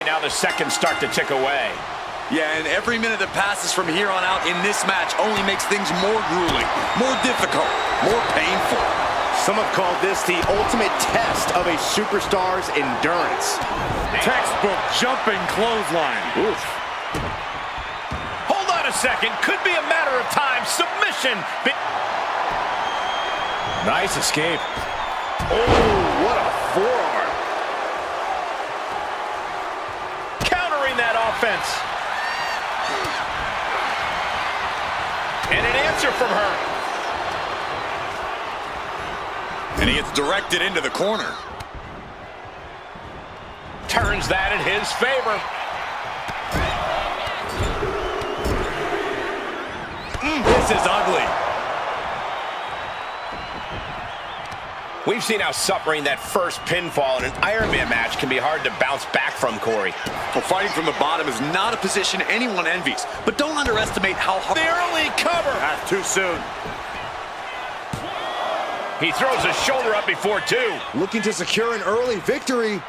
Now the seconds start to tick away. Yeah, and every minute that passes from here on out in this match only makes things more grueling, more difficult, more painful. Some have called this the ultimate test of a superstar's endurance. Textbook jumping clothesline. Oof. Hold on a second. Could be a matter of time. Submission. Nice escape. Oh, what a forearm. Countering that offense. And an answer from her. And he gets directed into the corner. Turns that in his favor. This is ugly. We've seen how suffering that first pinfall in an Iron Man match can be hard to bounce back from, Corey. Well, fighting from the bottom is not a position anyone envies, but don't underestimate how hard. The early cover. That's too soon. He throws his shoulder up before two. Looking to secure an early victory.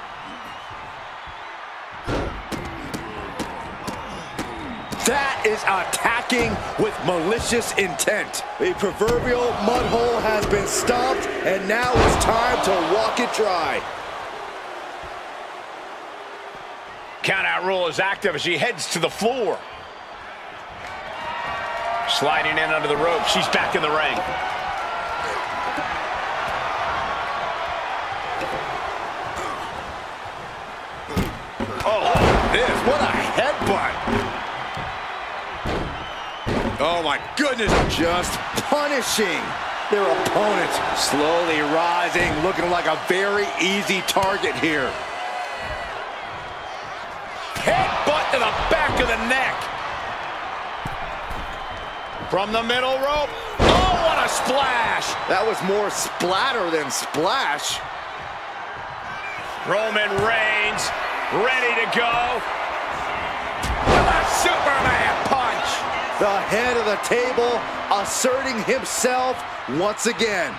That is attacking with malicious intent. The proverbial mud hole has been stomped, and now it's time to walk it dry. Countout rule is active as she heads to the floor. Sliding in under the rope. She's back in the ring. Oh, this, what a headbutt. Oh my goodness. Just punishing their opponent. Slowly rising, looking like a very easy target here. Headbutt to the back of the neck. From the middle rope. Oh, what a splash. That was more splatter than splash. Roman Reigns ready to go. With a Superman punch. The head of the table asserting himself once again.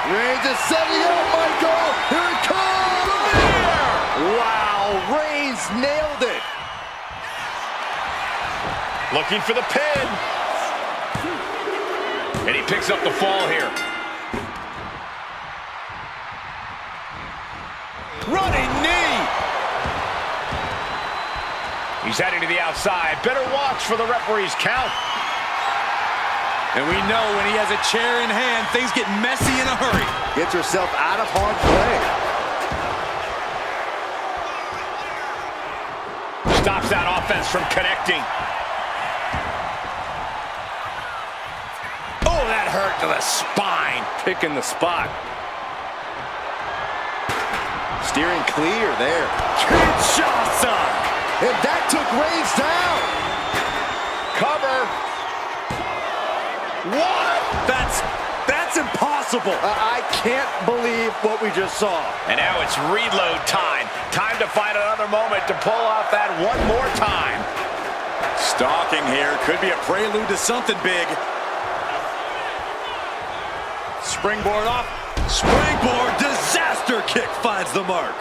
Reigns is setting up, Michael. Here it comes. Wow, Reigns nailed it. Looking for the pin. And he picks up the fall here. Running knee. He's heading to the outside. Better watch for the referee's count. And we know when he has a chair in hand, things get messy in a hurry. Gets herself out of harm's way. Stops that offense from connecting. Oh, that hurt to the spine. Picking the spot. Steering clear there. Kinshasa. And that took Reigns down. Cover. What? That's impossible. I can't believe what we just saw. And now it's reload time. Time to find another moment to pull off that one more time. Stalking here could be a prelude to something big. Springboard off. Springboard disaster kick finds the mark.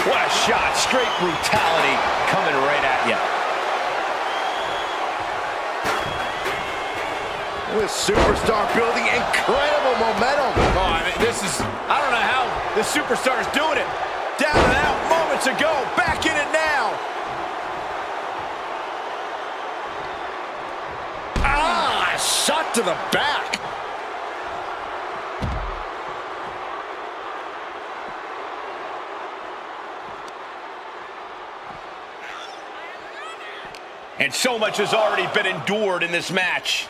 What a shot. Straight brutality coming right at you. This superstar building incredible momentum. Oh, I mean, I don't know how the superstar is doing it. Down and out moments ago. Back in it now. Ah, shot to the back. And so much has already been endured in this match.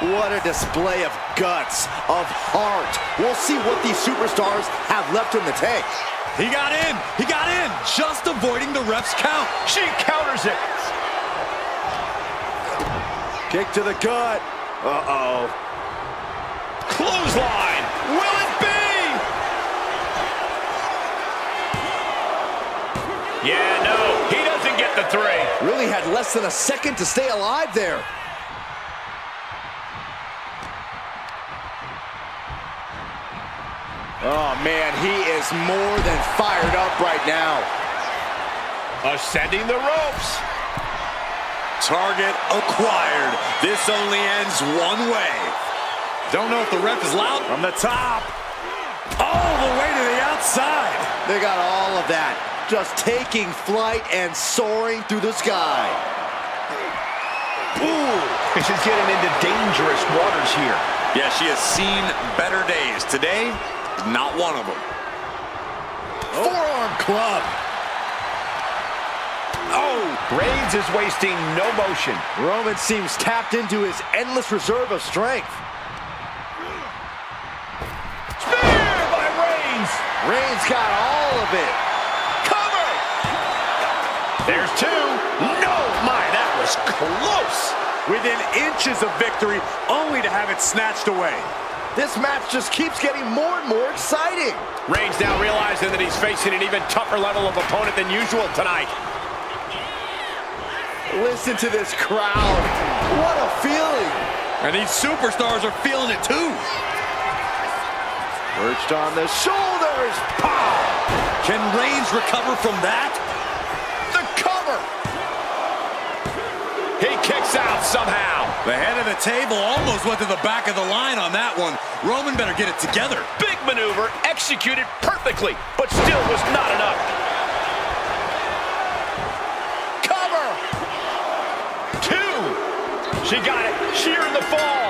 What a display of guts, of heart. We'll see what these superstars have left in the tank. He got in. He got in. Just avoiding the ref's count. She counters it. Kick to the gut. Uh-oh. Clothesline. Will it be? Yeah, no. He doesn't get the three. Really had less than a second to stay alive there. Oh, man, he is more than fired up right now. Ascending the ropes. Target acquired. This only ends one way. Don't know if the ref is loud. From the top. All the way to the outside. They got all of that. Just taking flight and soaring through the sky. Ooh, this is getting into dangerous waters here. Yeah, she has seen better days. Today, not one of them. Forearm club. Oh, Reigns is wasting no motion. Roman seems tapped into his endless reserve of strength. Spear by Reigns. Reigns got all of it. Cover. There's two. No, my, that was close. Within inches of victory, only to have it snatched away. This match just keeps getting more and more exciting. Reigns now realizing that he's facing an even tougher level of opponent than usual tonight. Listen to this crowd. What a feeling. And these superstars are feeling it too. Perched on the shoulders. Pow! Can Reigns recover from that? The cover. He kicks out somehow. The head of the table almost went to the back of the line on that one. Roman better get it together. Big maneuver, executed perfectly, but still was not enough. Cover. Two. She got it. Shearing the fall.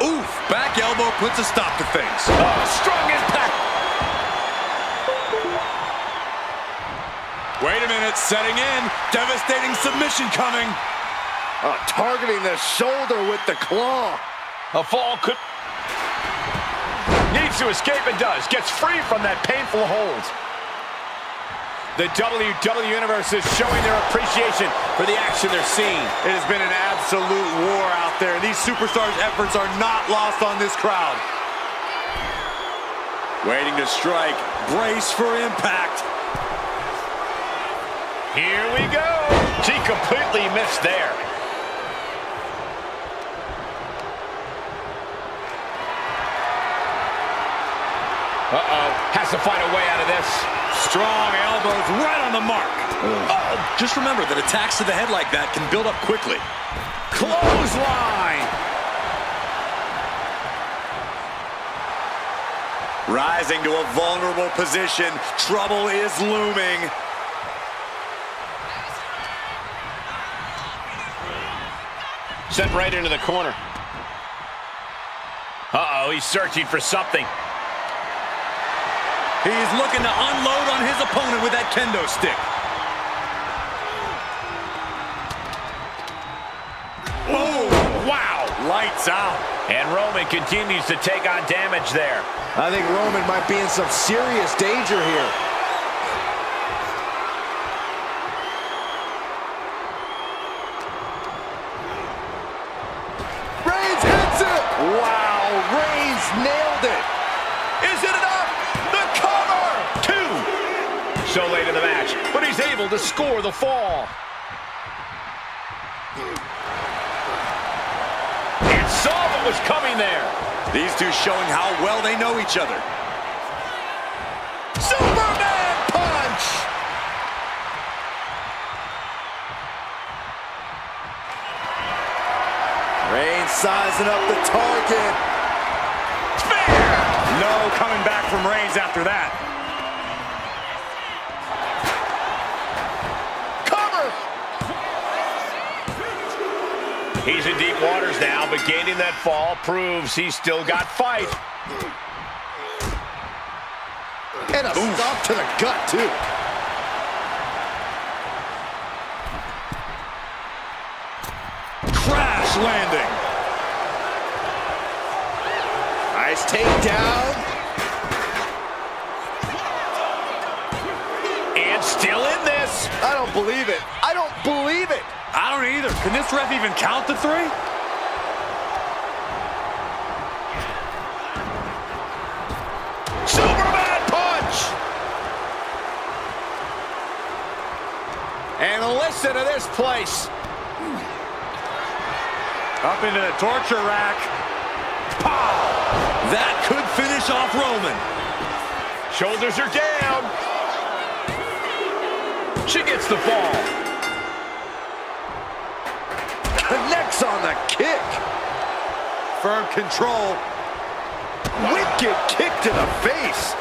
Oof. Back elbow puts a stop to things. Oh, strong impact. Wait a minute, setting in. Devastating submission coming. Targeting the shoulder with the claw. A fall could... Needs to escape and does. Gets free from that painful hold. The WWE Universe is showing their appreciation for the action they're seeing. It has been an absolute war out there. These superstars' efforts are not lost on this crowd. Waiting to strike. Brace for impact. Here we go. She completely missed there. Uh-oh. Has to find a way out of this. Strong elbows right on the mark. Just remember that attacks to the head like that can build up quickly. Clothesline. Rising to a vulnerable position. Trouble is looming. Sent right into the corner. Uh-oh, he's searching for something. He's looking to unload on his opponent with that kendo stick. Oh, wow. Lights out. And Roman continues to take on damage there. I think Roman might be in some serious danger here. Reigns hits it! Wow, Reigns nailed it! Is it enough? The cover! Two. So late in the match, but he's able to score the fall. And saw what was coming there. These two showing how well they know each other. Superman punch! Reigns sizing up the target. Spear! No coming back from Reigns after that. Cover! He's in deep waters now, but gaining that fall proves he's still got fight. And a stop to the gut, too. Crash landing. Nice takedown. And still in this. I don't believe it. I don't believe it. I don't either. Can this ref even count to three? Superman punch! And listen to this place. Up into the torture rack. Pow! That could finish off Roman. Shoulders are down. She gets the fall. Connects on the kick. Firm control. Wicked kick to the face.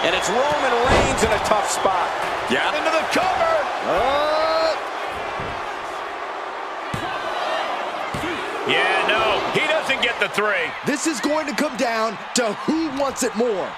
And it's Roman Reigns in a tough spot. Yeah. Into the cover. Yeah, no, he doesn't get the 3. This is going to come down to who wants it more.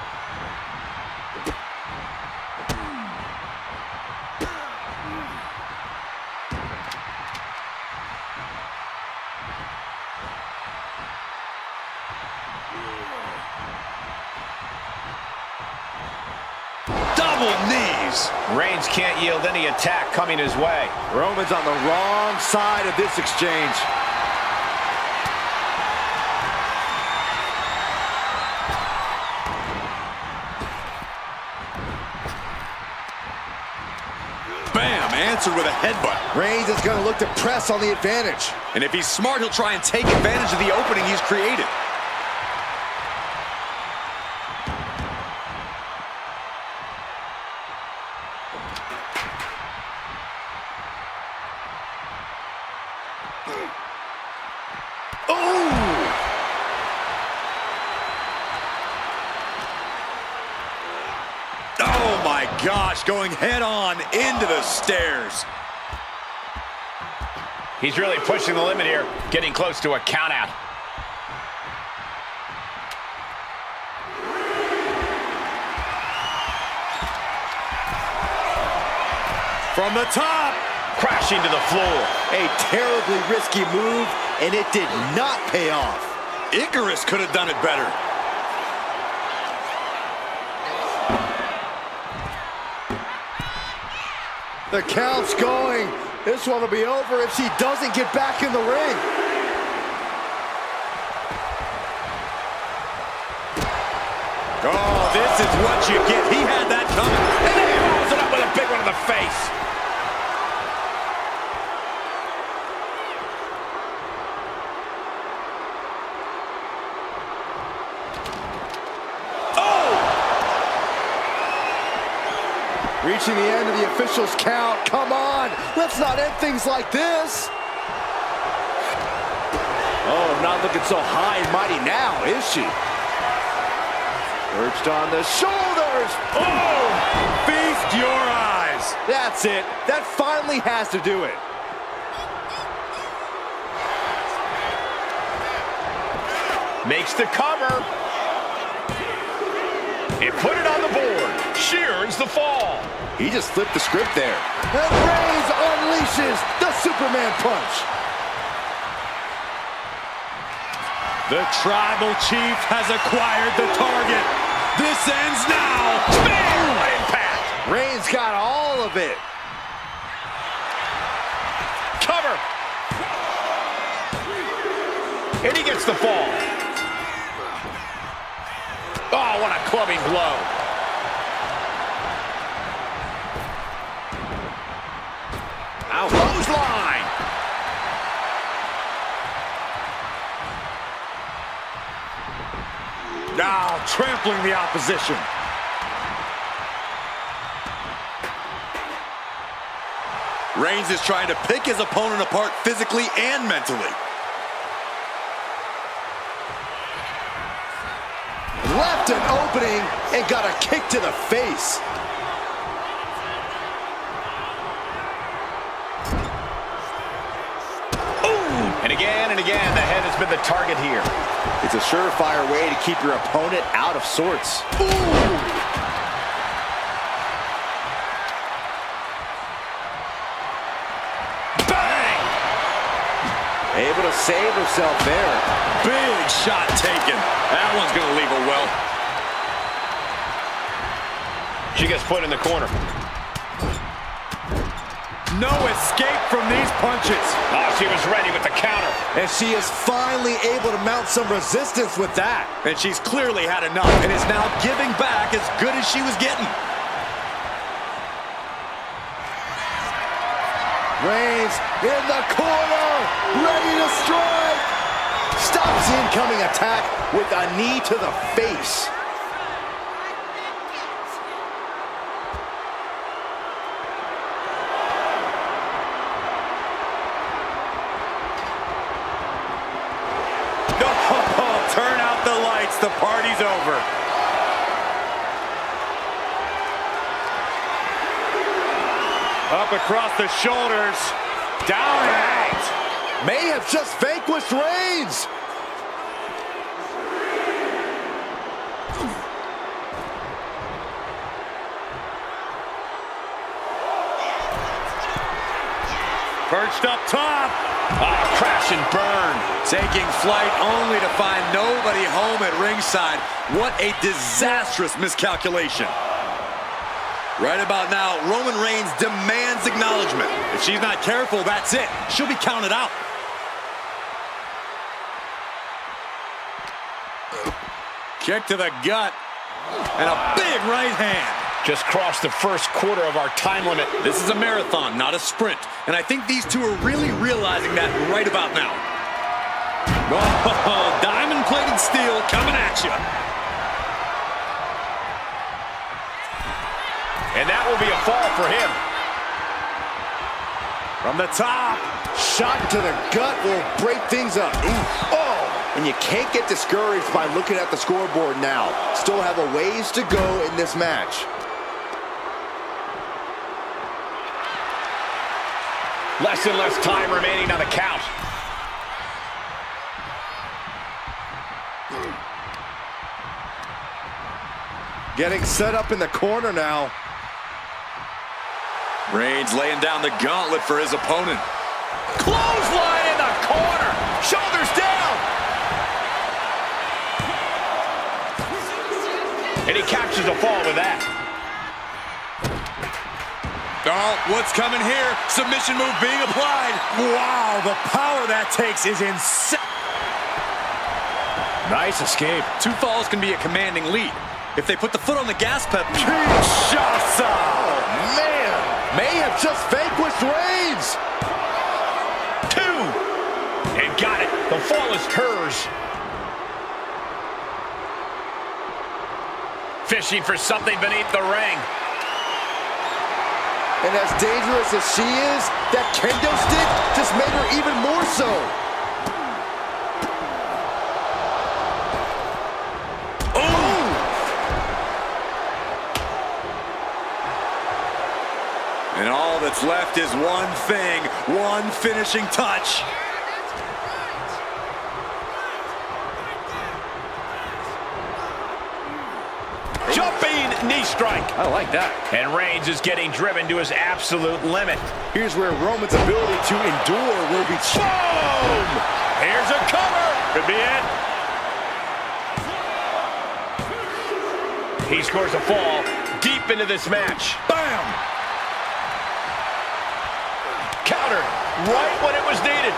Double knees. Reigns can't yield any attack coming his way. Roman's on the wrong side of this exchange. Bam, answered with a headbutt. Reigns is going to look to press on the advantage. And if he's smart, he'll try and take advantage of the opening he's created. Oh my gosh, going head on into the stairs. He's really pushing the limit here, getting close to a count out. From the top. Crashing to the floor. A terribly risky move, and it did not pay off. Icarus could have done it better. The count's going. This one will be over if she doesn't get back in the ring. Oh, this is what you get. He had that coming. And then he follows it up with a big one in the face. Reaching the end of the official's count. Come on, let's not end things like this. Oh, not looking so high and mighty now, is she? Perched on the shoulders. Oh! Feast your eyes. That's it. That finally has to do it. Makes the cover. And put it on the board. She earns the fall. He just flipped the script there. And Reigns unleashes the Superman punch. The tribal chief has acquired the target. This ends now. Bam! Impact. Reigns got all of it. Cover. And he gets the fall. Oh, what a clubbing blow. Now clothesline. Now trampling the opposition. Reigns is trying to pick his opponent apart physically and mentally. Left an opening and got a kick to the face. And again, the head has been the target here. It's a surefire way to keep your opponent out of sorts. Bang! Able to save herself there. Big shot taken. That one's going to leave her well. She gets put in the corner. no escape from these punches. Oh, she was ready with the counter. And she is finally able to mount some resistance with that. And she's clearly had enough and is now giving back as good as she was getting. Reigns in the corner, ready to strike. Stops the incoming attack with a knee to the face. Turn out the lights, the party's over. Up across the shoulders, down and out. May have just vanquished Reigns. Perched up top. Crash and burn. Taking flight only to find nobody home at ringside. What a disastrous miscalculation. Right about now, Roman Reigns demands acknowledgement. If she's not careful, that's it. She'll be counted out. Kick to the gut. And a big right hand. Just crossed the first quarter of our time limit. This is a marathon, not a sprint. And I think these two are really realizing that right about now. Oh, diamond-plated steel coming at you. And that will be a fall for him. From the top. Shot to the gut will break things up. Ooh. Oh! And you can't get discouraged by looking at the scoreboard now. Still have a ways to go in this match. Less and less time remaining on the count. Getting set up in the corner now. Reigns laying down the gauntlet for his opponent. Clothesline in the corner. Shoulders down. And he captures the fall with that. Oh, what's coming here? Submission move being applied. Wow, the power that takes is insane. Nice escape. Two falls can be a commanding lead. If they put the foot on the gas pedal. Kinshasa! Oh, man! May have just vanquished Reigns. 2. And got it. The fall is hers. Fishing for something beneath the ring. And as dangerous as she is, that kendo stick just made her even more so. Oh! And all that's left is one thing, one finishing touch. Jumping knee strike. I like that. And Reigns is getting driven to his absolute limit. Here's where Roman's ability to endure will be. Boom! Here's a cover. Could be it. He scores a fall deep into this match. Bam! Countered right when it was needed.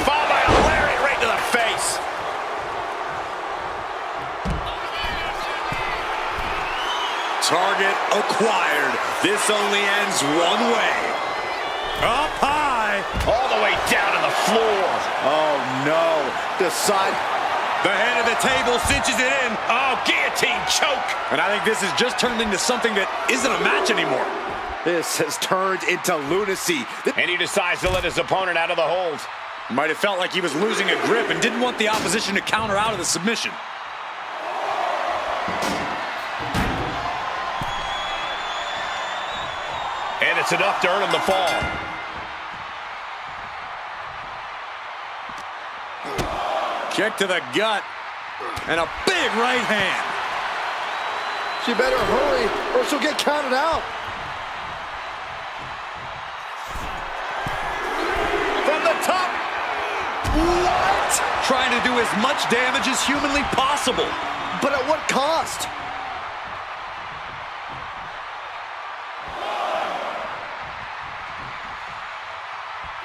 Followed by a lariat right to the face. Target acquired. This only ends one way. Up high. All the way down to the floor. Oh, no. Decide. The head of the table cinches it in. Oh, guillotine choke. And I think this has just turned into something that isn't a match anymore. This has turned into lunacy. And he decides to let his opponent out of the hold. Might have felt like he was losing a grip and didn't want the opposition to counter out of the submission. And it's enough to earn him the fall. Kick to the gut. And a big right hand. She better hurry or she'll get counted out. From the top. What? Trying to do as much damage as humanly possible. But at what cost?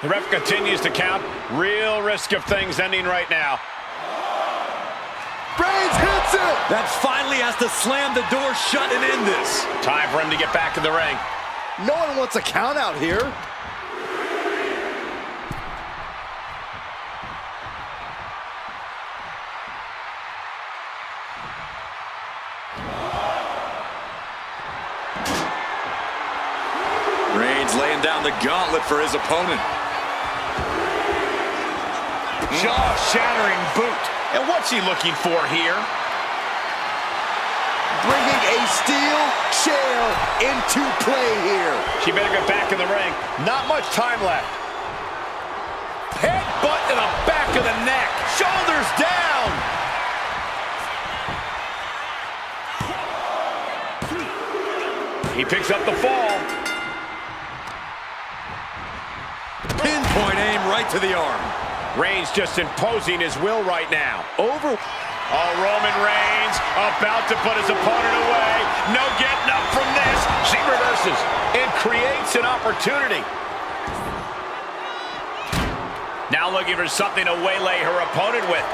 The ref continues to count. Real risk of things ending right now. Reigns hits it! That finally has to slam the door shut and end this. Time for him to get back in the ring. No one wants a count out here. Reigns laying down the gauntlet for his opponent. Jaw-shattering boot. And what's he looking for here? Bringing a steel chair into play here. She better get back in the ring. Not much time left. Headbutt to the back of the neck. Shoulders down. He picks up the fall. Pinpoint aim right to the arm. Reigns just imposing his will right now. Over. Oh, Roman Reigns about to put his opponent away. No getting up from this. She reverses and creates an opportunity. Now looking for something to waylay her opponent with.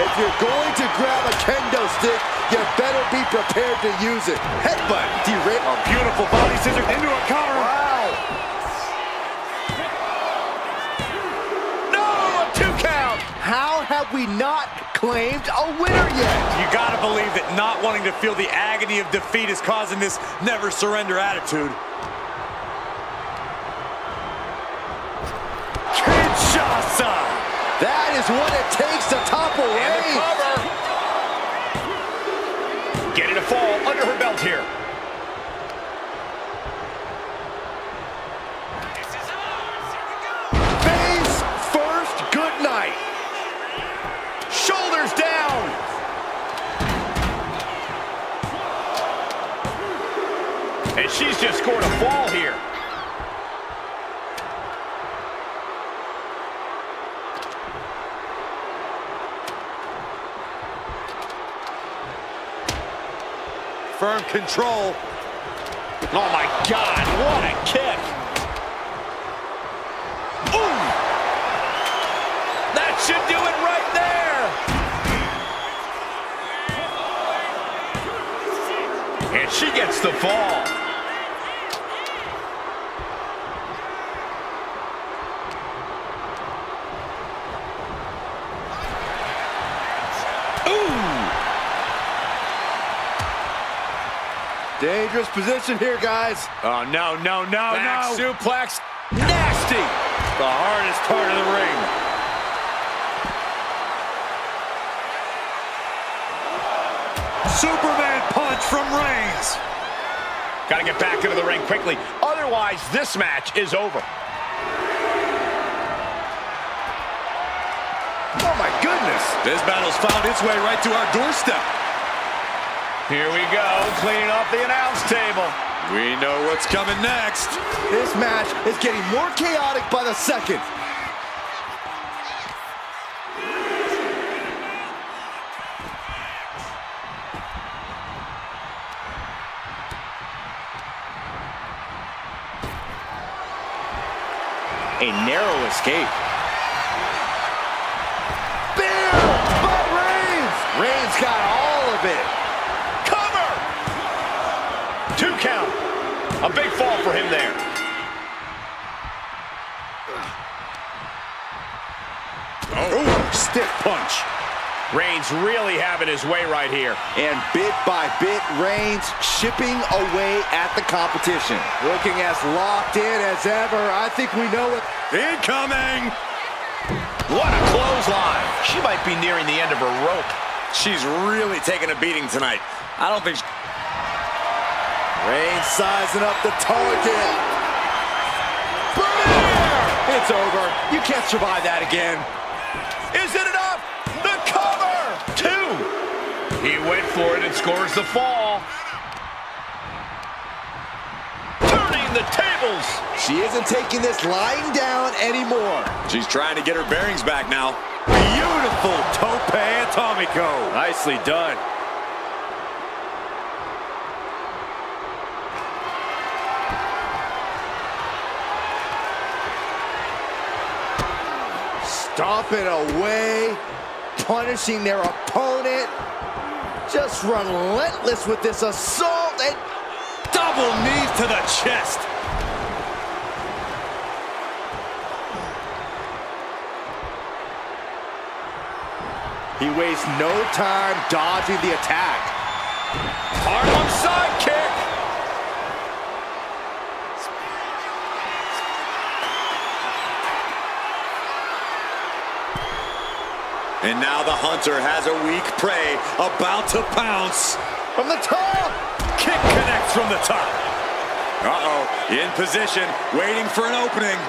If you're going to grab a kendo stick, you better be prepared to use it. Headbutt, derail. A beautiful body scissor into a cover. Wow. No, a 2 count. How have we not claimed a winner yet? You gotta believe that not wanting to feel the agony of defeat is causing this never surrender attitude. Kinshasa! That is what it takes to topple Reigns. Getting a fall under her belt here. Face first, good night. Shoulders down. And she's just scored a fall here. Firm control. Oh my God, what a kick. Ooh! That should do it right there. And she gets the fall. Dangerous position here, guys. Oh, no, no, no, Back no. suplex. Nasty. The hardest part of the ring. Superman punch from Reigns. Got to get back into the ring quickly. Otherwise, this match is over. Oh, my goodness. This battle's found its way right to our doorstep. Here we go, cleaning up the announce table. We know what's coming next. This match is getting more chaotic by the second. A narrow escape. Bam! By Reigns! Reigns got all of it. Cover! 2 count. A big fall for him there. Oh, stiff punch. Reigns really having his way right here. And bit by bit, Reigns chipping away at the competition. Looking as locked in as ever. I think we know it. Incoming! What a clothesline. She might be nearing the end of her rope. She's really taking a beating tonight. I don't think Reigns sizing up the target. Bam! It's over. You can't survive that again. Is it enough? The cover! 2. He went for it and scores the fall. Turning the tables. She isn't taking this lying down anymore. she's trying to get her bearings back now. Beautiful tope atomico. Nicely done. stomping away, punishing their opponent. Just relentless with this assault and Double knees to the chest. he wastes no time dodging the attack. Harlem sidekick. And now the hunter has a weak prey about to pounce. From the top! Kick connects from the top. Uh-oh, in position, waiting for an opening.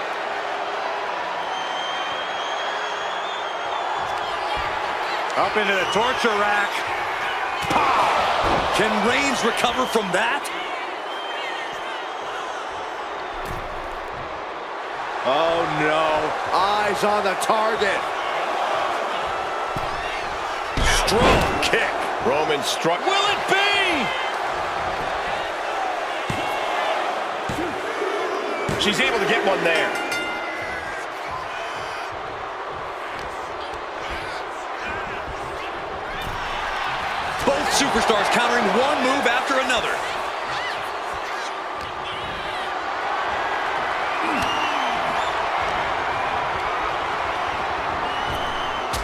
Up into the torture rack. Can Reigns recover from that? Oh no, eyes on the target. Strong kick. Roman struck. Will it be? She's able to get one there. Both superstars countering one move after another.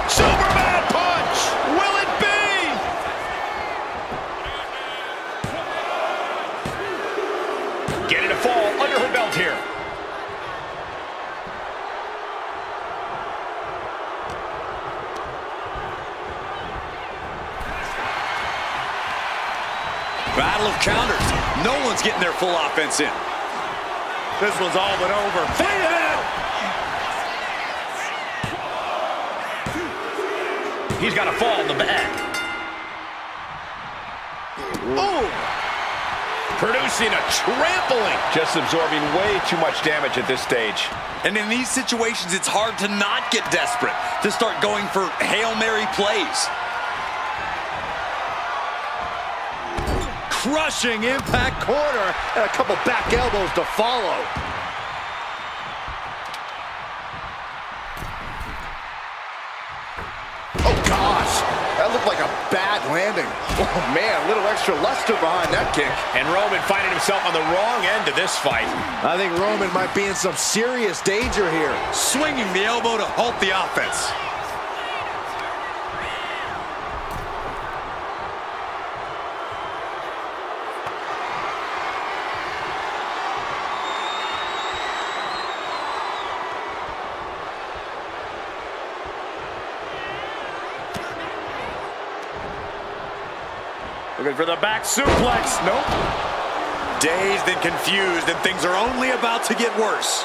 Superman punch! Will it be? Getting a fall under her belt here. Battle of counters. No one's getting their full offense in. This one's all but over. Wait a minute! He's got a fall in the back. Ooh! Producing a trampling. Just absorbing way too much damage at this stage. And in these situations, it's hard to not get desperate, to start going for Hail Mary plays. Crushing impact corner and a couple back elbows to follow. Oh gosh, that looked like a bad landing. Oh man, a little extra luster behind that kick. And Roman finding himself on the wrong end of this fight. I think Roman might be in some serious danger here. Swinging the elbow to halt the offense. Looking for the back suplex. Nope. Dazed and confused, and things are only about to get worse.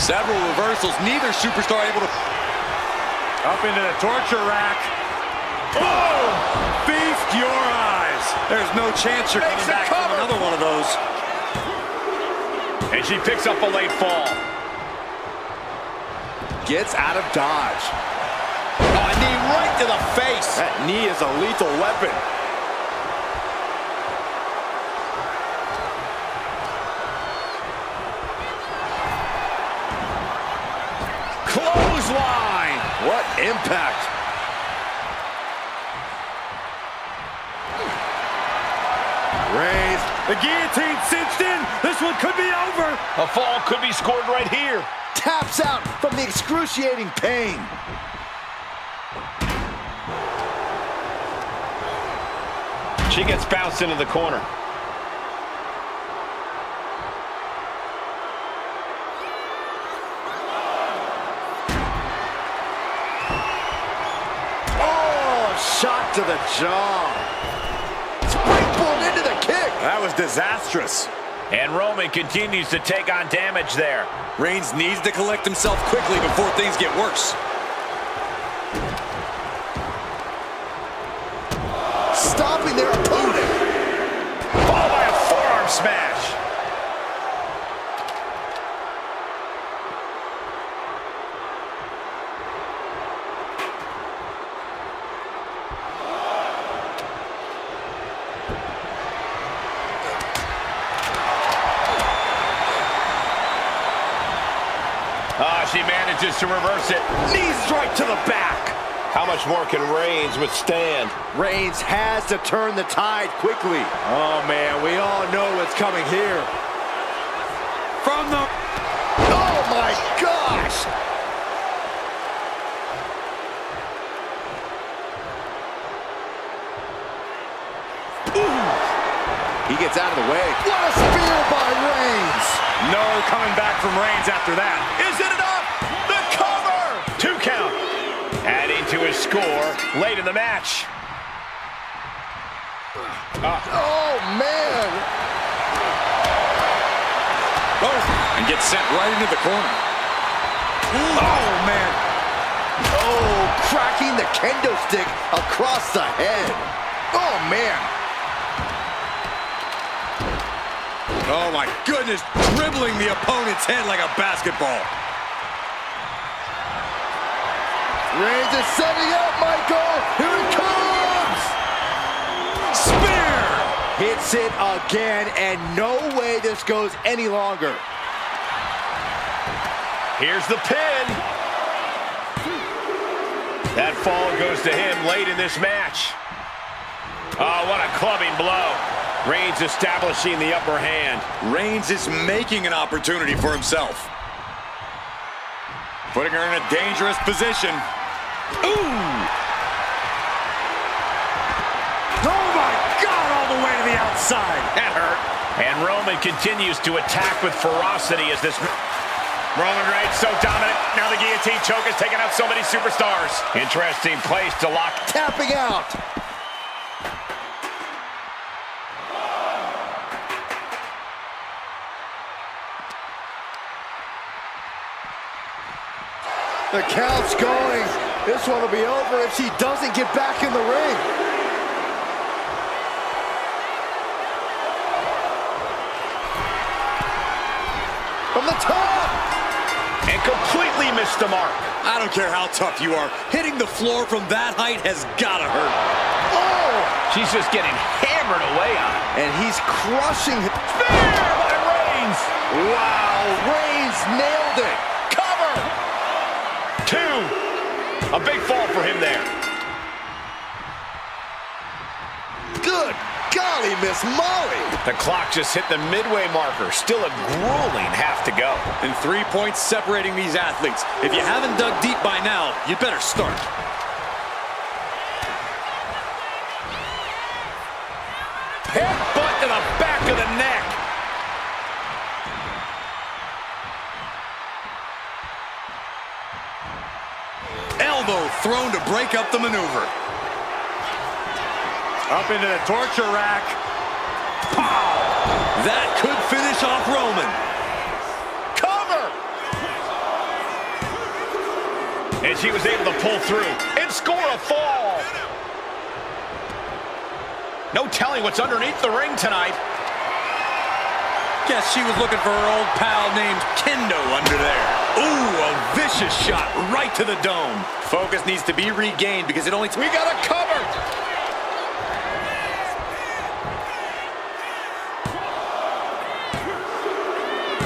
Several reversals, neither superstar able to... Up into the torture rack. Boom! Feast your eyes. There's no chance you're coming back from another one of those. And she picks up a late fall. Gets out of dodge. Oh, a knee right to the face. That knee is a lethal weapon. Clothesline. What impact. Reigns. The guillotine cinched in. This one could be over. A fall could be scored right here. Taps out from the excruciating pain. She gets bounced into the corner. Oh, shot to the jaw. Springboard into the kick. That was disastrous. And Roman continues to take on damage there. Reigns needs to collect himself quickly before things get worse. Stopping their opponent. Followed by a forearm smash. She manages to reverse it. Knee strike to the back. How much more can Reigns withstand? Reigns has to turn the tide quickly. Oh, man, we all know what's coming here. From the... Oh, my gosh! Ooh. He gets out of the way. What a spear by Reigns! No coming back from Reigns after that. Is it enough? The cover! 2 count. Adding to his score late in the match. Oh, man! And gets sent right into the corner. Oh, man! Oh, cracking the kendo stick across the head. Oh, man! Oh, my goodness. Dribbling the opponent's head like a basketball. Reigns is setting up, Michael! Here it comes! Spear! Hits it again, and no way this goes any longer. Here's the pin. That fall goes to him late in this match. Oh, what a clubbing blow. Reigns establishing the upper hand. Reigns is making an opportunity for himself. Putting her in a dangerous position. Ooh! Oh my God, all the way to the outside. That hurt. And Roman continues to attack with ferocity as this... Roman Reigns so dominant. Now the guillotine choke has taken out so many superstars. Interesting place to lock. Tapping out. The count's going. This one will be over if she doesn't get back in the ring. From the top. And completely missed the mark. I don't care how tough you are. Hitting the floor from that height has gotta hurt. Oh! She's just getting hammered away on it. And he's crushing. Spear by Reigns. Wow, Reigns nailed it. Cover. 2. A big fall for him there. Good golly, Miss Molly. The clock just hit the midway marker. Still a grueling half to go. And 3 points separating these athletes. If you haven't dug deep by now, you better start. Headbutt to the back of the neck. Elbow thrown to break up the maneuver. Up into the torture rack. Pow! That could finish off Roman. Cover! And she was able to pull through and score a fall. No telling what's underneath the ring tonight. Guess she was looking for her old pal named Kendo under there. Ooh, a vicious shot right to the dome. Focus needs to be regained because it only... We got a cover!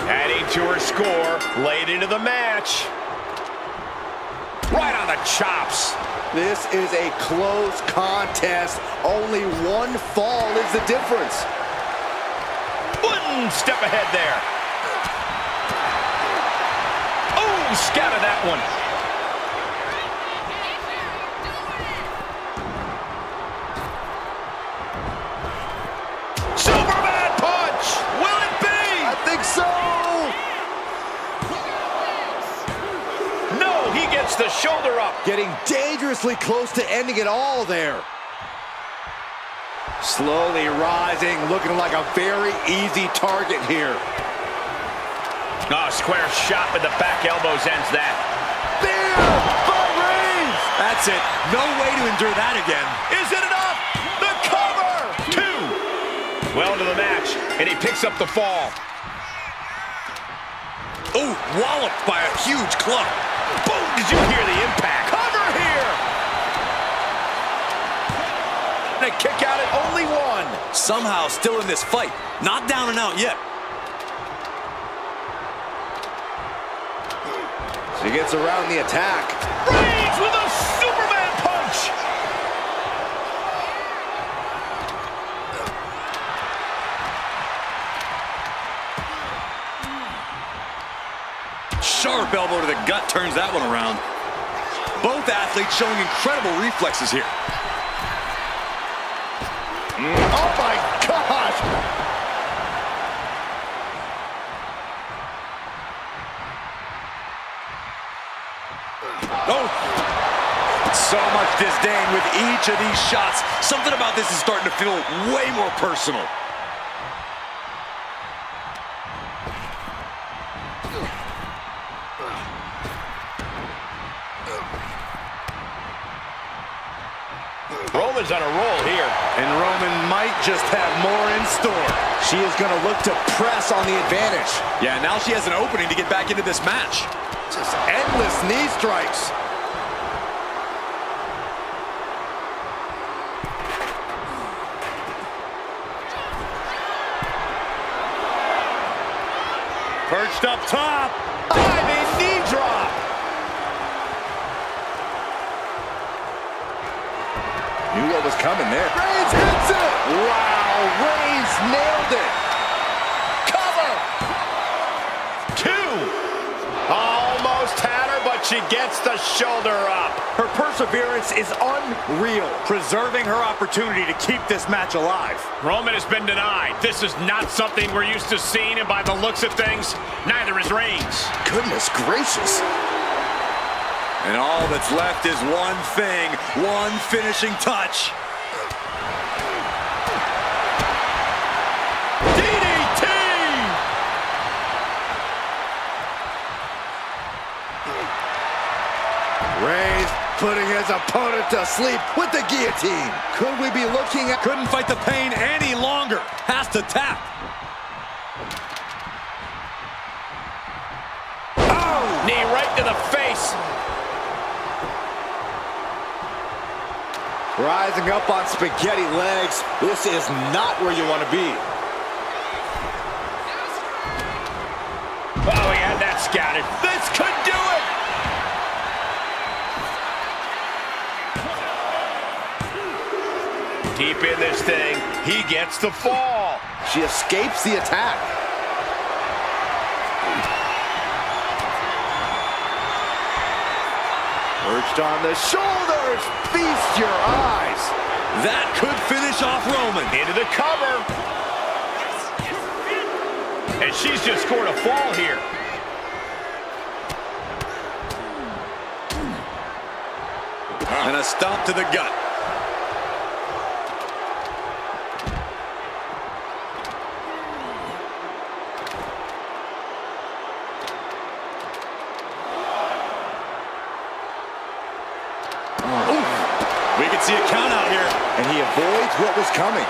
Adding to her score late into the match. Right on the chops. This is a close contest. Only one fall is the difference. One step ahead there. Oh, scattered that one. Superman punch! Will it be? I think so. No, he gets the shoulder up. Getting dangerously close to ending it all there. Slowly rising, looking like a very easy target here. Oh, square shot with the back elbows ends that. There! By Reigns! That's it. No way to endure that again. Is it enough? The cover! 2. Well into the match, and he picks up the fall. Ooh, walloped by a huge club. Boom! Did you hear the impact? Cover here! And a kick out at only 1. Somehow still in this fight. Not down and out yet. He gets around the attack. Reigns with a Superman punch. Sharp elbow to the gut turns that one around. Both athletes showing incredible reflexes here. Oh my gosh! Oh! So much disdain with each of these shots. Something about this is starting to feel way more personal. Roman's on a roll here. And Roman might just have more in store. She is going to look to press on the advantage. Yeah, now she has an opening to get back into this match. Just endless knee strikes. Perched up top. Diving knee drop. Knew what was coming there. Reigns hits it. Wow, Reigns nailed it. Cover. 2. Almost had her, but she gets the shoulder up. Her perseverance is unreal, preserving her opportunity to keep this match alive. Roman has been denied. This is not something we're used to seeing, and by the looks of things, neither is Reigns. Goodness gracious. And all that's left is one thing, one finishing touch. DDT! Reigns putting his opponent to sleep with the guillotine. Could we be looking at... Couldn't fight the pain any longer. Has to tap. Oh! Knee right to the face. Rising up on spaghetti legs. This is not where you want to be. Oh, he had that scouted. This could do it! Deep in this thing, he gets the fall. She escapes the attack. Perched on the shoulders. Feast your eyes. That could finish off Roman. Into the cover. And she's just scored a fall here. And a stomp to the gut. We can see a count out here. And he avoids what was coming.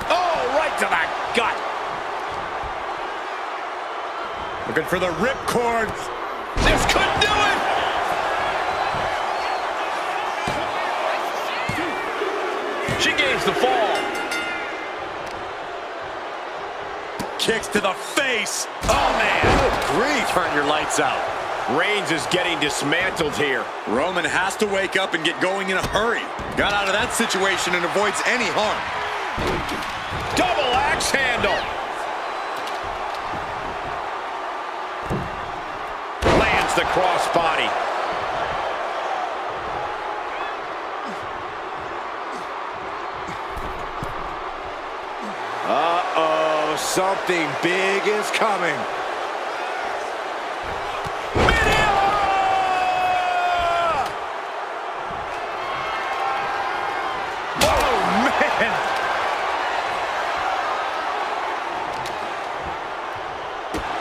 Oh, right to the gut. Looking for the ripcord. This could do it. She gains the fall. Kicks to the face. Oh, man. Good grief. Turn your lights out. Reigns is getting dismantled here. Roman has to wake up and get going in a hurry. Got out of that situation and avoids any harm. Double axe handle. Lands the crossbody. Uh-oh, something big is coming.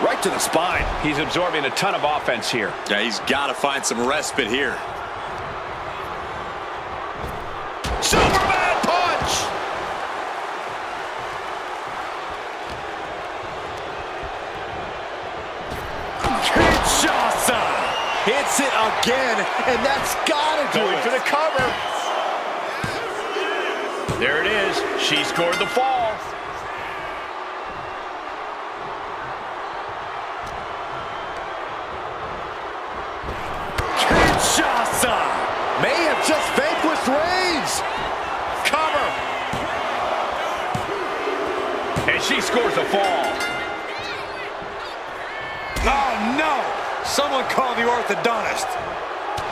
Right to the spine. He's absorbing a ton of offense here. Yeah, he's got to find some respite here. Superman punch! Kinshasa hits it again, and that's gotta do Going it. for the cover. There it is. She scored the fall. Kinshasa may have just vanquished Reigns. Cover. And she scores a fall. Oh, no! Someone call the orthodontist.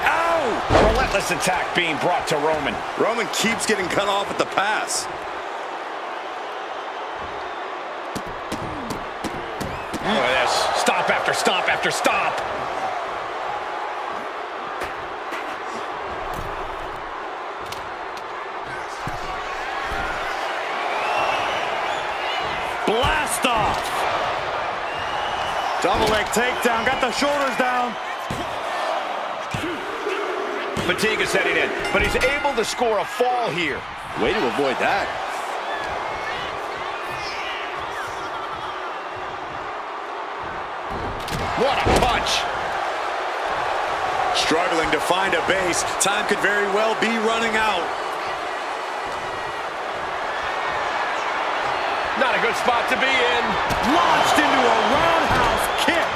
Ow! A relentless attack being brought to Roman. Roman keeps getting cut off at the pass. Look at this. Stop after stop after stop. Blast off! Double leg takedown, got the shoulders down. Fatigue is setting in, but he's able to score a fall here. Way to avoid that. What a punch. Struggling to find a base. Time could very well be running out. Not a good spot to be in. Launched into a roundhouse kick.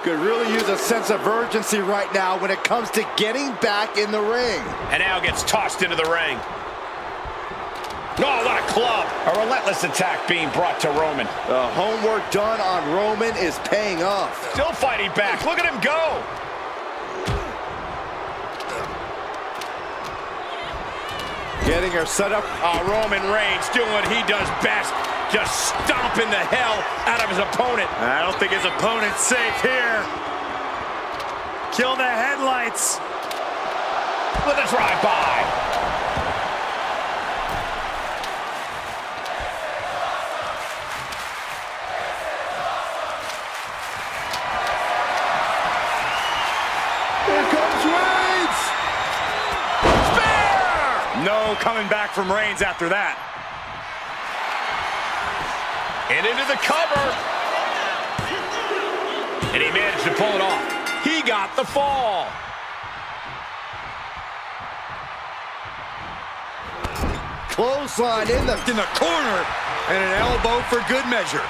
Could really use a sense of urgency right now when it comes to getting back in the ring. And now gets tossed into the ring. Oh, what a club. A relentless attack being brought to Roman. The homework done on Roman is paying off. Still fighting back. Look at him go. Getting her set up. Roman Reigns doing what he does best. Just stomping the hell out of his opponent. I don't think his opponent's safe here. Kill the headlights. With a drive-by. Here comes Reigns! Spear! No coming back from Reigns after that. And into the cover. And he managed to pull it off. He got the fall. Clothesline in the corner. And an elbow for good measure.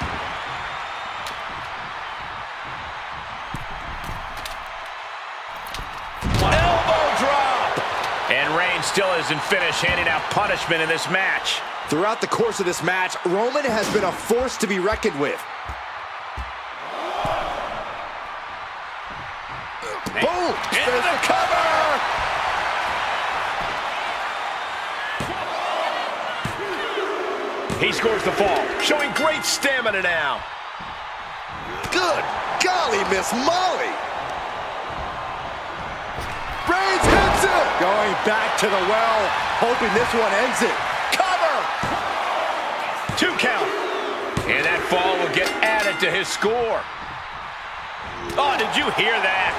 Elbow drop. And Reigns still isn't finished handing out punishment in this match. Throughout the course of this match, Roman has been a force to be reckoned with. Boom! Into the cover! He scores the fall, showing great stamina now. Good golly, Miss Molly! Reigns hits it! Going back to the well, hoping this one ends it. Cover! 2 count. And that fall will get added to his score. Oh, did you hear that?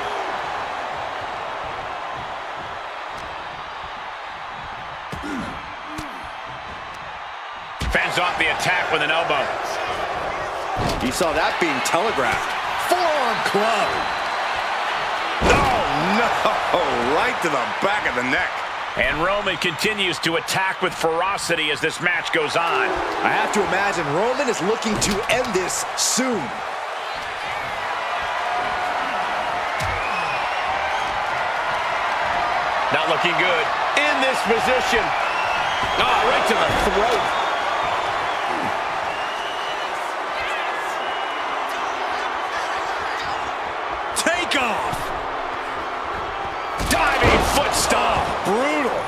Fends off the attack with an elbow. You saw that being telegraphed. Forearm club. Oh, no. Right to the back of the neck. And Roman continues to attack with ferocity as this match goes on. I have to imagine Roman is looking to end this soon. Not looking good. In this position. Oh, right to the throat. Take off. Diving foot stomp. Brutal.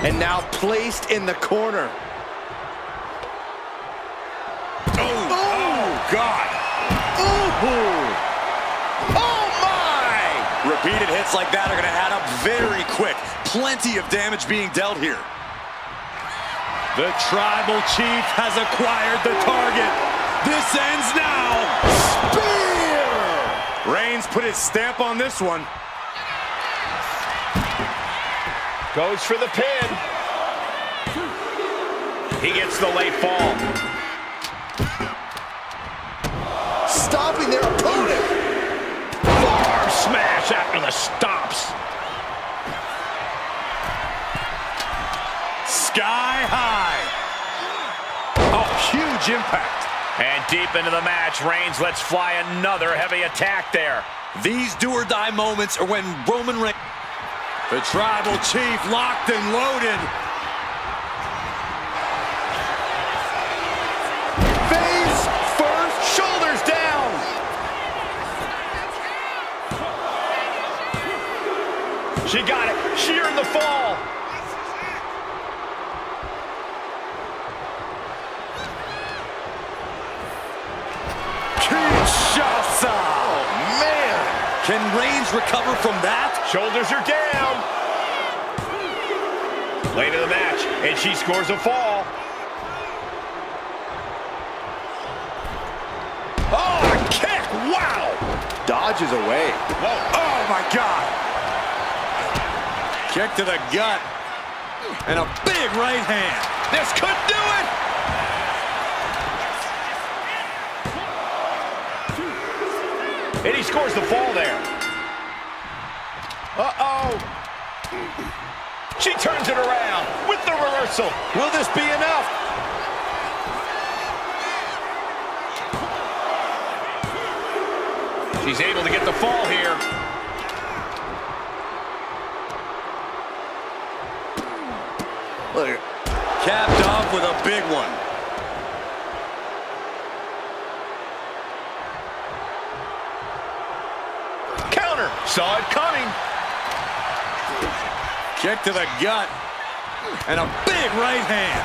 And now placed in the corner. Oh, God. Ooh. Oh, my! Repeated hits like that are going to add up very quick. Plenty of damage being dealt here. The Tribal Chief has acquired the target. This ends now. Spear! Reigns put his stamp on this one. Goes for the pin. He gets the late fall. Stopping their opponent. Arm smash after the stomps. Sky high. Oh, huge impact. And deep into the match, Reigns lets fly another heavy attack there. These do-or-die moments are when Roman Reigns... The Tribal Chief locked and loaded. Face first. Shoulders down. She got it. She earned the fall. Kinshasa. Oh, man. Can Reigns recover from that? Shoulders are down. Late in the match, and she scores a fall. Oh, a kick! Wow! Dodges away. Whoa! Oh, my God. Kick to the gut. And a big right hand. This could do it! And he scores the fall there. Uh-oh! She turns it around with the reversal. Will this be enough? She's able to get the fall here. Look, Capped off with a big one. Counter. Saw it coming. Kick to the gut. And a big right hand.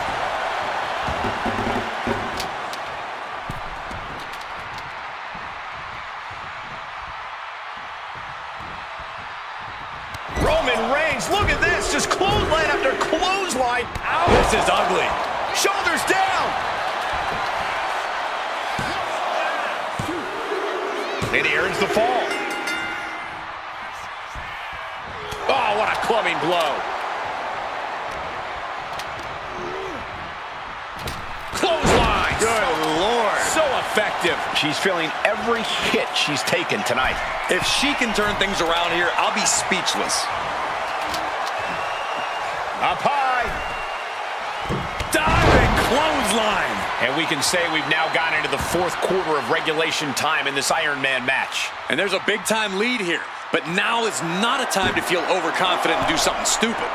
Roman Reigns, look at this. Just clothesline after clothesline. Ow. This is ugly. Shoulders down. And he earns the fall. Oh, what a clubbing blow. Clothesline. Good Lord. So effective. She's feeling every hit she's taken tonight. If she can turn things around here, I'll be speechless. Up high. Diving clothesline. And we can say we've now gotten into the fourth quarter of regulation time in this Iron Man match. And there's a big-time lead here. But now is not a time to feel overconfident and do something stupid.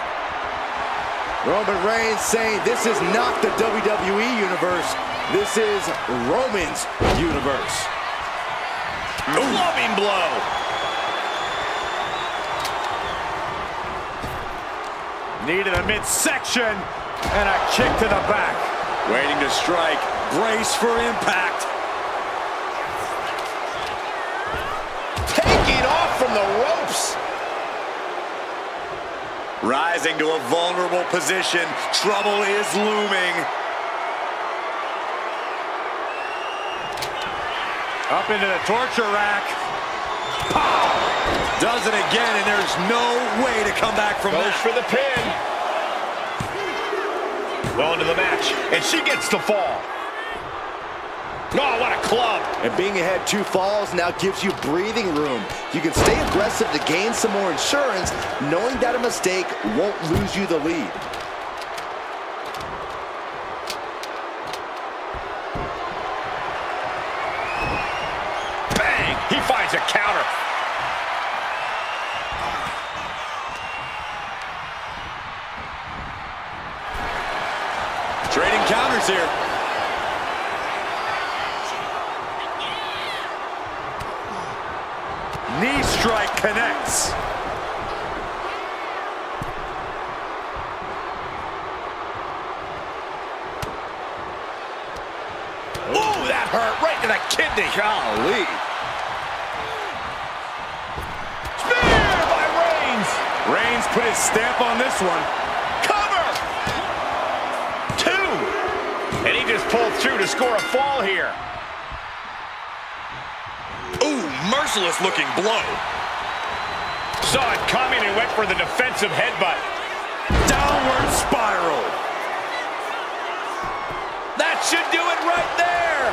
Roman Reigns saying this is not the WWE Universe. This is Roman's universe. Clubbing blow. Knee to the midsection. And a kick to the back. Waiting to strike. Brace for impact. Taking off from the ropes. Rising to a vulnerable position. Trouble is looming. Up into the torture rack. Pow! Does it again, and there's no way to come back from Goes that. for the pin. Well into the match, and she gets the fall. Oh, what a club. And being ahead 2 falls now gives you breathing room. You can stay aggressive to gain some more insurance, knowing that a mistake won't lose you the lead. Bang! He finds a counter. Trading counters here. Knee strike connects. Ooh, that hurt right to the kidney. Golly. Spear! Reigns put his stamp on this one. Cover! 2! And he just pulled through to score a fall here. Ooh, merciless looking blow. Saw it coming and went for the defensive headbutt. Downward spiral. That should do it right there.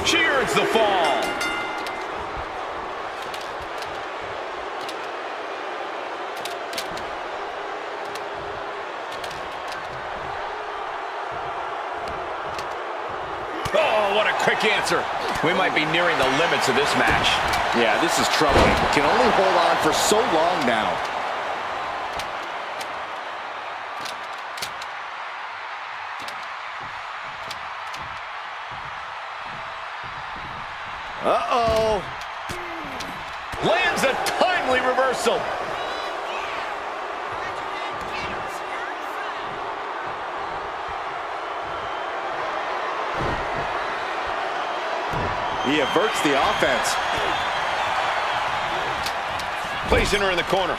Cheers the fall. Oh, what a quick answer. We might be nearing the limits of this match. Yeah, this is troubling. Can only hold on for so long now. Uh-oh. Lands a timely reversal. He averts the offense. Placing her in the corner.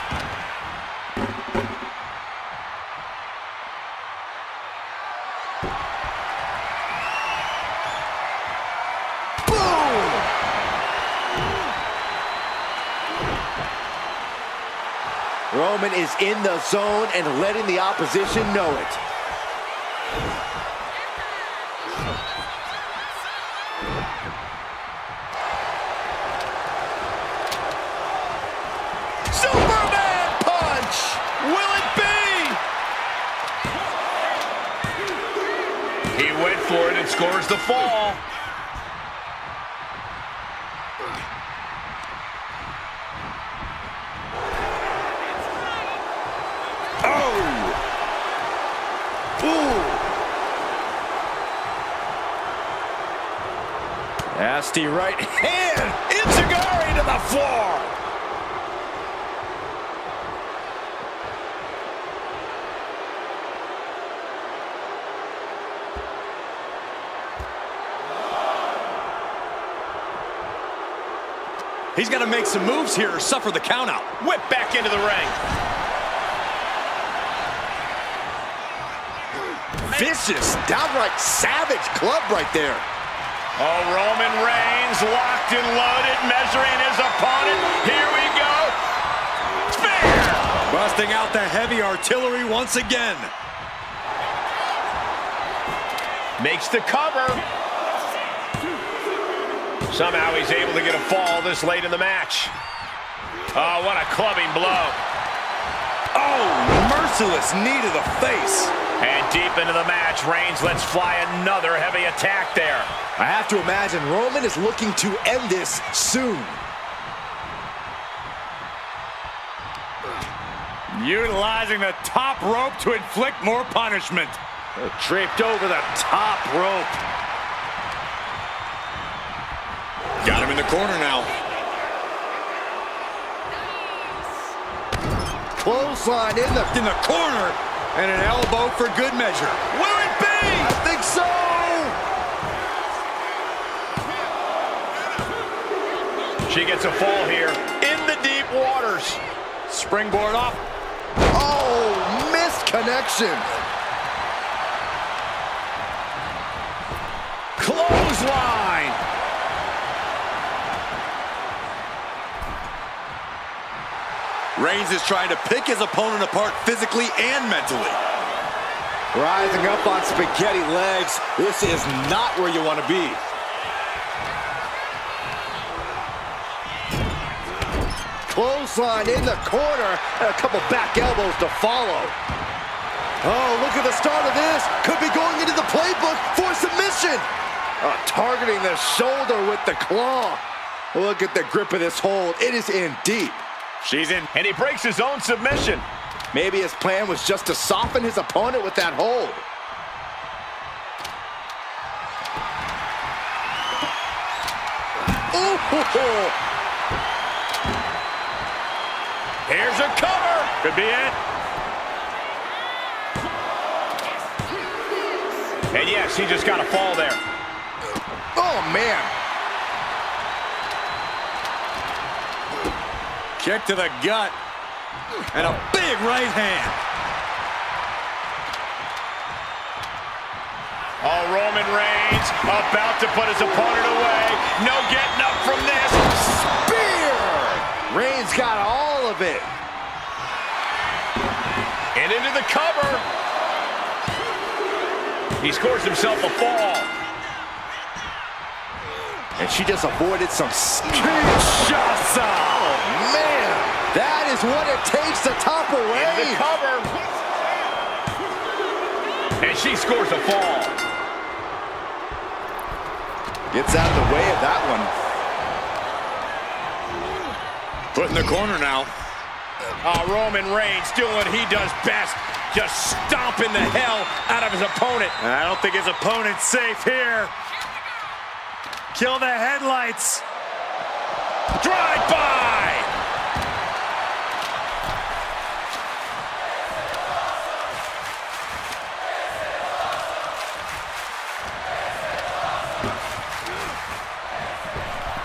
Boom! Roman is in the zone and letting the opposition know it. Superman punch! Will it be? He went for it and scores the fall. Nasty right hand. Enziguri to the floor. He's got to make some moves here or suffer the countout. Whip back into the ring. Vicious, downright savage club right there. Oh, Roman Reigns locked and loaded, measuring his opponent. Here we go. Spear! Busting out the heavy artillery once again. Makes the cover. Somehow he's able to get a fall this late in the match. Oh, what a clubbing blow. Oh, merciless knee to the face. And deep into the match, Reigns lets fly another heavy attack there. I have to imagine Roman is looking to end this soon. Utilizing the top rope to inflict more punishment. Draped over the top rope. Got him in the corner now. Clothesline in the corner. And an elbow for good measure. Will it be? I think so. She gets a fall here in the deep waters. Springboard up. Oh, missed connection. Clothesline. Reigns is trying to pick his opponent apart physically and mentally. Rising up on spaghetti legs. This is not where you want to be. Clothesline in the corner. And a couple back elbows to follow. Oh, look at the start of this. Could be going into the playbook for submission. Targeting the shoulder with the claw. Look at the grip of this hold. It is in deep. She's in. And he breaks his own submission. Maybe his plan was just to soften his opponent with that hold. Ooh. Here's a cover. Could be it. And yes, he just got a fall there. Oh, man. Kick to the gut. And a big right hand. Oh, Roman Reigns about to put his opponent away. No getting up from this. Spear! Reigns got all of it. And into the cover. He scores himself a fall. And she just avoided some Kinshasa! Oh, man! That is what it takes to topple Into the Reigns. cover. And she scores a fall. Gets out of the way of that one. Put in the corner now. Roman Reigns doing what he does best. Just stomping the hell out of his opponent. I don't think his opponent's safe here. Kill the headlights. Drive-by!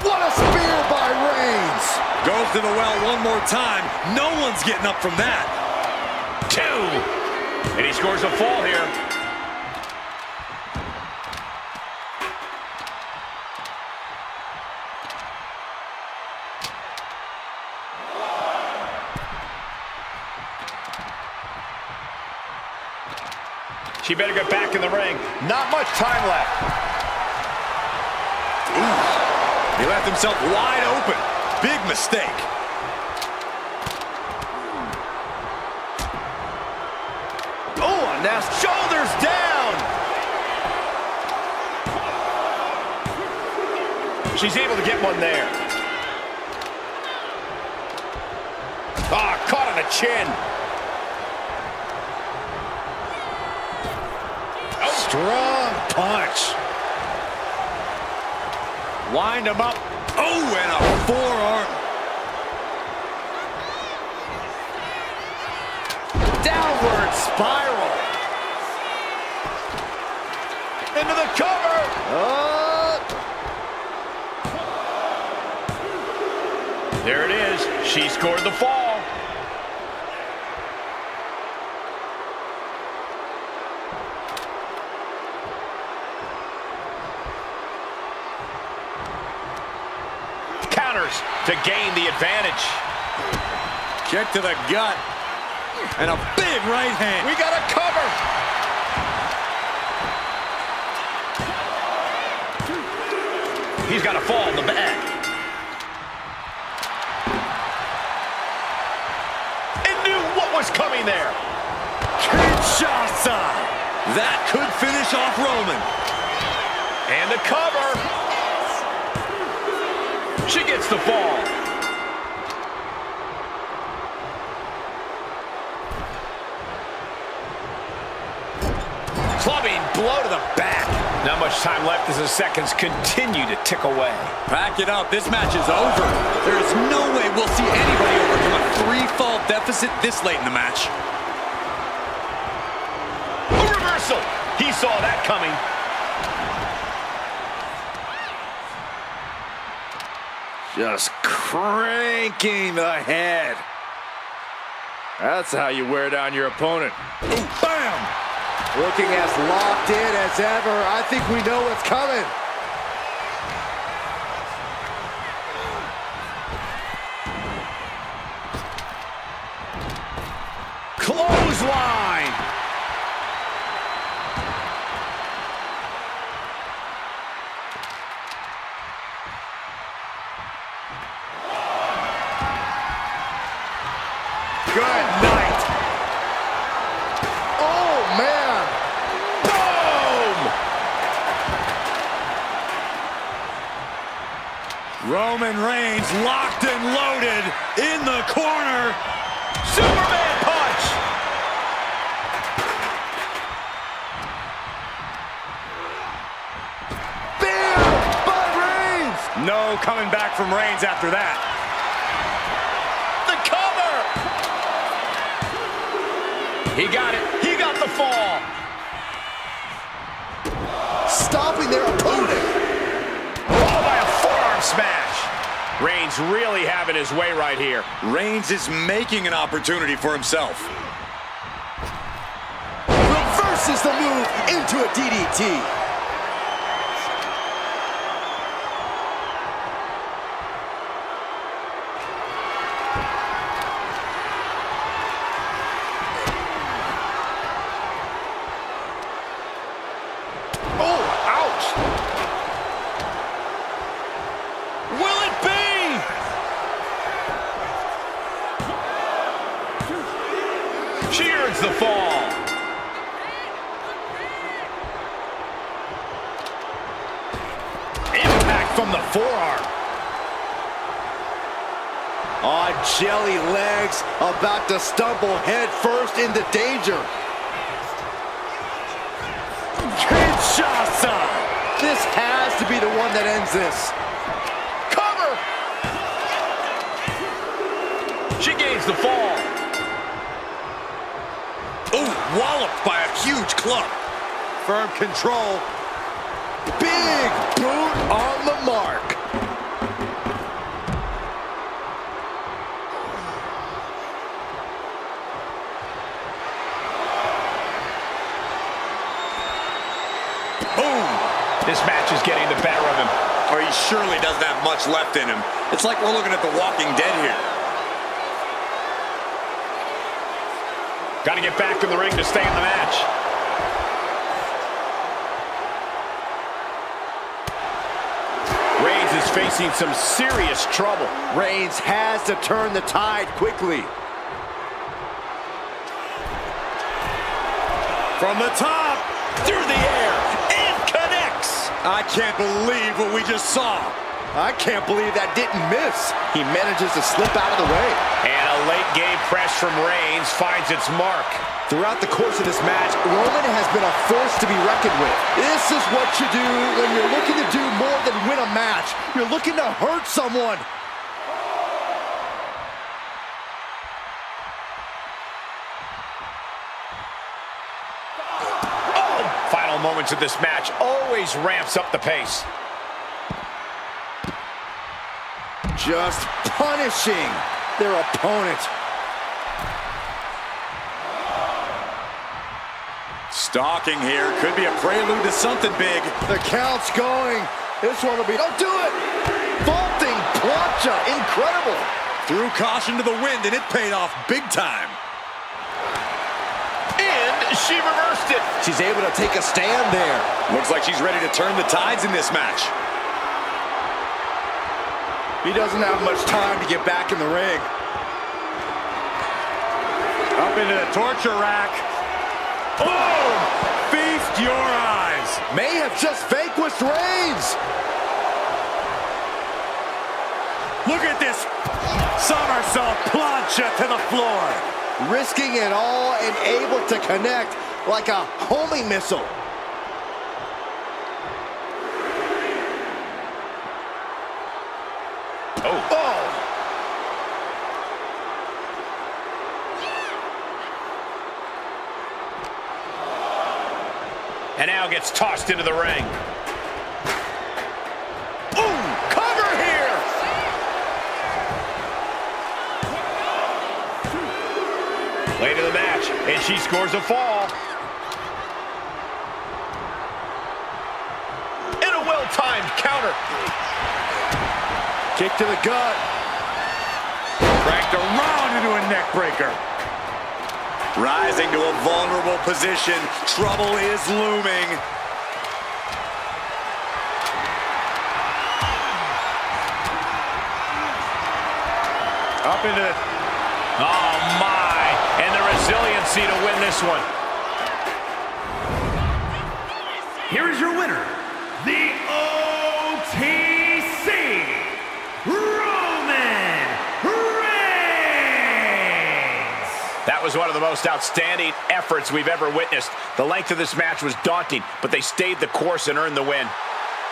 What a spear by Reigns! Goes to the well one more time. No one's getting up from that. 2. And he scores a fall here. She better get back in the ring. Not much time left. He left himself wide open. Big mistake. Oh, and now shoulders down! She's able to get one there. Caught on the chin. Strong punch. Wind him up. Oh, and a forearm. Downward spiral. Into the cover. There it is. She scored the fall. Counters to gain the advantage. Kick to the gut. And a big right hand. We got a cover. He's got a fall in the back. And knew what was coming there. Kinshasa! That could finish off Roman. And the cover. She gets the fall. Clubbing blow to the back. Not much time left as the seconds continue to tick away. Pack it up. This match is over. There is no way we'll see anybody overcome a 3-fall deficit this late in the match. A reversal. He saw that coming. Just cranking the head. That's how you wear down your opponent. Ooh, bam! Looking as locked in as ever. I think we know what's coming. Clothesline. Good night. Oh, man. Boom. Roman Reigns locked and loaded in the corner. Superman punch. Bam! By Reigns! No coming back from Reigns after that. The cover. He got it. He got the fall. Stopping their opponent. Oh, by a forearm smash. Reigns really having his way right here. Reigns is making an opportunity for himself. Reverses the move into a DDT. She earns the fall. Impact from the forearm. On jelly legs, about to stumble head first into danger. Kinshasa. This has to be the one that ends this. Cover. She gains the fall. Ooh, walloped by a huge club. Firm control. Big boot on the mark. Boom! This match is getting the better of him. Or he surely doesn't have much left in him. It's like we're looking at The Walking Dead here. Got to get back in the ring to stay in the match. Reigns is facing some serious trouble. Reigns has to turn the tide quickly. From the top, Through the air, and connects. I can't believe what we just saw. I can't believe that didn't miss. He manages to slip out of the way. And a late game press from Reigns finds its mark. Throughout the course of this match, Roman has been a force to be reckoned with. This is what you do when you're looking to do more than win a match. You're looking to hurt someone. Final moments of this match always ramps up the pace. Just punishing their opponent. Stalking here could be a prelude to something big. The count's going. This one will be, don't do it. Vaulting plancha, incredible. Threw caution to the wind and it paid off big time. And she reversed it. She's able to take a stand there. Looks like she's ready to turn the tides in this match. He doesn't have much time to get back in the ring. Up into the torture rack. Boom! Feast your eyes. May have just vanquished Reigns. Look at this somersault plancha to the floor. Risking it all and able to connect like a homing missile. Oh. And now gets tossed into the ring. Ooh, cover here. Late in the match, and she scores a fall. And a well-timed counter. Kick to the gut. Cranked around into a neck breaker. Rising to a vulnerable position. Trouble is looming. Up into the... Oh, my. And the resiliency to win this one. Here is your winner, the OTC, Roman Reigns. That was one of the most outstanding efforts we've ever witnessed. The length of this match was daunting, but they stayed the course and earned the win.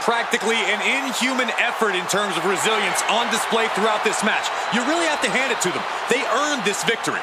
Practically an inhuman effort in terms of resilience on display throughout this match. You really have to hand it to them. They earned this victory.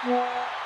Yeah.